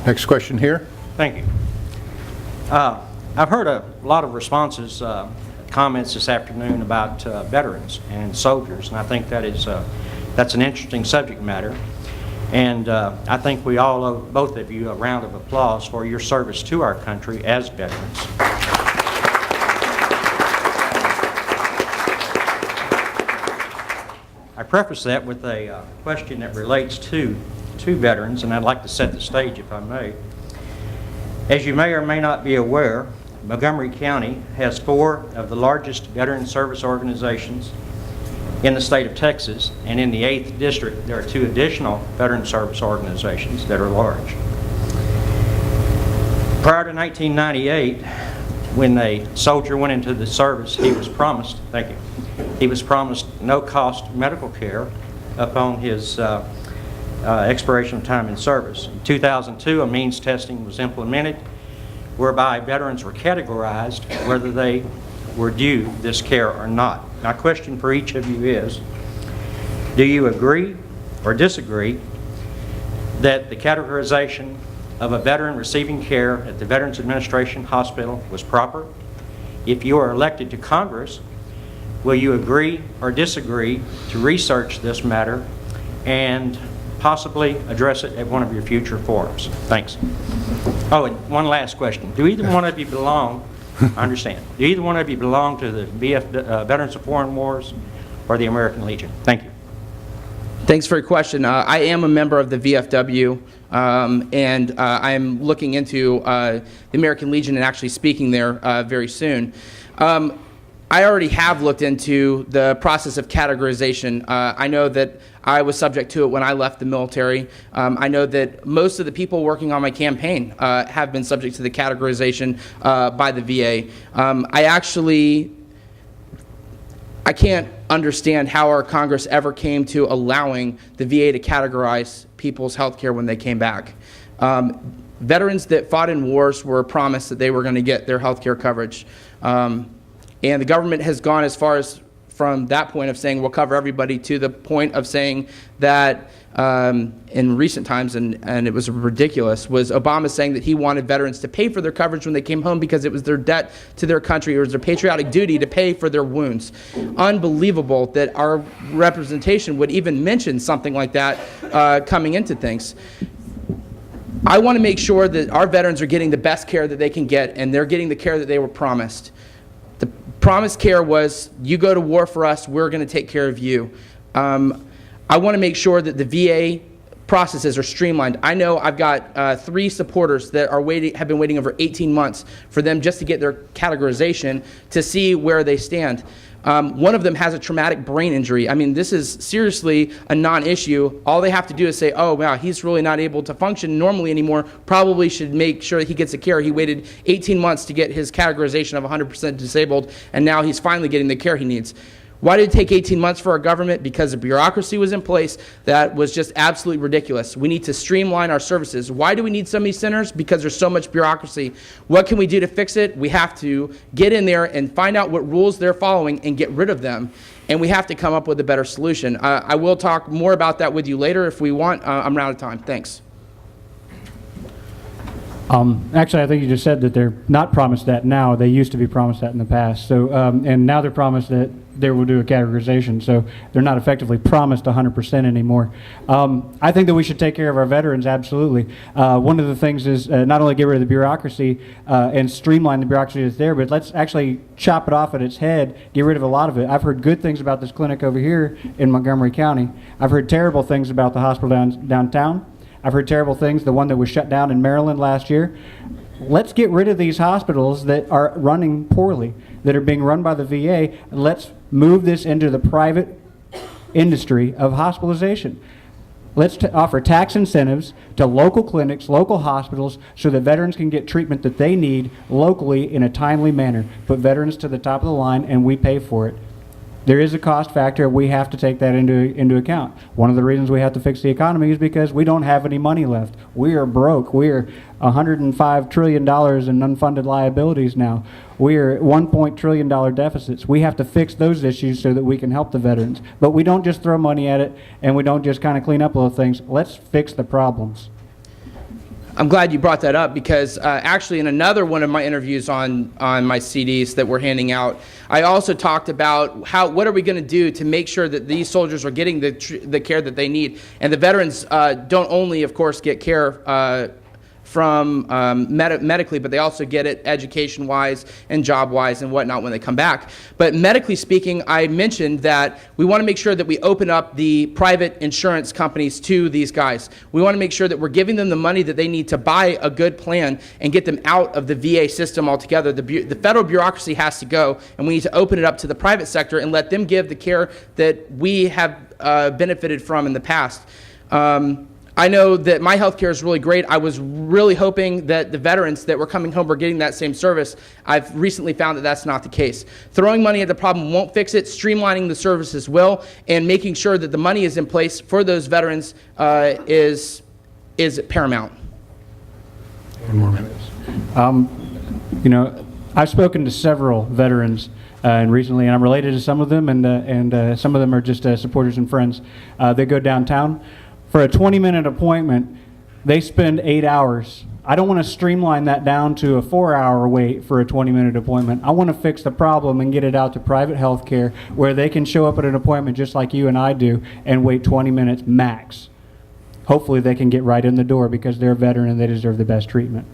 Next question here. Thank you. I've heard a lot of responses, comments this afternoon about veterans and soldiers, and I think that's an interesting subject matter. And I think we all owe both of you a round of applause for your service to our country as veterans. I preface that with a question that relates to veterans, and I'd like to set the stage if I may. As you may or may not be aware, Montgomery County has 4 of the largest veteran service organizations in the state of Texas, and in the 8th district there are 2 additional veteran service organizations that are large. Prior to 1998, when a soldier went into the service, he was promised, he was promised no-cost medical care upon his expiration of time in service. In 2002, a means testing was implemented whereby veterans were categorized whether they were due this care or not. My question for each of you is, do you agree or disagree that the categorization of a veteran receiving care at the Veterans Administration Hospital was proper? If you are elected to Congress, will you agree or disagree to research this matter and possibly address it at one of your future forums? Thanks. Oh, and one last question. Do either one of you belong, I understand, do either one of you belong to the Veterans of Foreign Wars or the American Legion? Thank you. Thanks for your question. I am a member of the VFW, and I am looking into the American Legion and actually speaking there very soon. I already have looked into the process of categorization. I know that I was subject to it when I left the military. I know that most of the people working on my campaign have been subject to the categorization by the VA. I can't understand how our Congress ever came to allowing the VA to categorize people's health care when they came back. Veterans that fought in wars were promised that they were going to get their health care coverage. And the government has gone as far as from that point of saying we'll cover everybody to the point of saying that in recent times, and it was ridiculous, was Obama saying that he wanted veterans to pay for their coverage when they came home because it was their debt to their country, or it was their patriotic duty to pay for their wounds. Unbelievable that our representation would even mention something like that coming into things. I want to make sure that our veterans are getting the best care that they can get, and they're getting the care that they were promised. The promised care was, you go to war for us, we're going to take care of you. I want to make sure that the VA processes are streamlined. I know I've got 3 supporters that are have been waiting over 18 months for them just to get their categorization to see where they stand. One of them has a traumatic brain injury. I mean, this is seriously a non-issue. All they have to do is say, oh, wow, he's really not able to function normally anymore. Probably should make sure that he gets the care. He waited 18 months to get his categorization of 100% disabled, and now he's finally getting the care he needs. Why did it take 18 months for our government? Because the bureaucracy was in place that was just absolutely ridiculous. We need to streamline our services. Why do we need so many centers? Because there's so much bureaucracy. What can we do to fix it? We have to get in there and find out what rules they're following and get rid of them. And we have to come up with a better solution. I will talk more about that with you later if we want. I'm out of time. Thanks. Actually, I think you just said that they're not promised that now. They used to be promised that in the past. So, and now they're promised that they will do a categorization. So they're not effectively promised 100% anymore. I think that we should take care of our veterans, absolutely. One of the things is not only get rid of the bureaucracy and streamline the bureaucracy that's there, but let's actually chop it off at its head, get rid of a lot of it. I've heard good things about this clinic over here in Montgomery County. I've heard terrible things about the hospital downtown. I've heard terrible things, the one that was shut down in Maryland last year. Let's get rid of these hospitals that are running poorly, that are being run by the VA. Let's move this into the private industry of hospitalization. Let's offer tax incentives to local clinics, local hospitals, so that veterans can get treatment that they need locally in a timely manner. Put veterans to the top of the line, and we pay for it. There is a cost factor. We have to take that into account. One of the reasons we have to fix the economy is because we don't have any money left. We are broke. We are $105 trillion in unfunded liabilities now. We are at $1 trillion deficits. We have to fix those issues so that we can help the veterans. But we don't just throw money at it, and we don't just kind of clean up little things. Let's fix the problems. I'm glad you brought that up because actually in another one of my interviews on my CDs that we're handing out, I also talked about what are we going to do to make sure that these soldiers are getting the care that they need. And the veterans don't only, of course, get care from medically, but they also get it education-wise and job-wise and whatnot when they come back. But medically speaking, I mentioned that we want to make sure that we open up the private insurance companies to these guys. We want to make sure that we're giving them the money that they need to buy a good plan and get them out of the VA system altogether. The federal bureaucracy has to go, and we need to open it up to the private sector and let them give the care that we have benefited from in the past. I know that my health care is really great. I was really hoping that the veterans that were coming home were getting that same service. I've recently found that that's not the case. Throwing money at the problem won't fix it. Streamlining the services will, and making sure that the money is in place for those veterans is paramount. 10 more minutes. You know, I've spoken to several veterans and recently, and I'm related to some of them, and some of them are just supporters and friends. They go downtown. For a 20-minute appointment, they spend 8 hours. I don't want to streamline that down to a 4-hour wait for a 20-minute appointment. I want to fix the problem and get it out to private health care where they can show up at an appointment just like you and I do and wait 20 minutes max. Hopefully they can get right in the door because they're a veteran and they deserve the best treatment.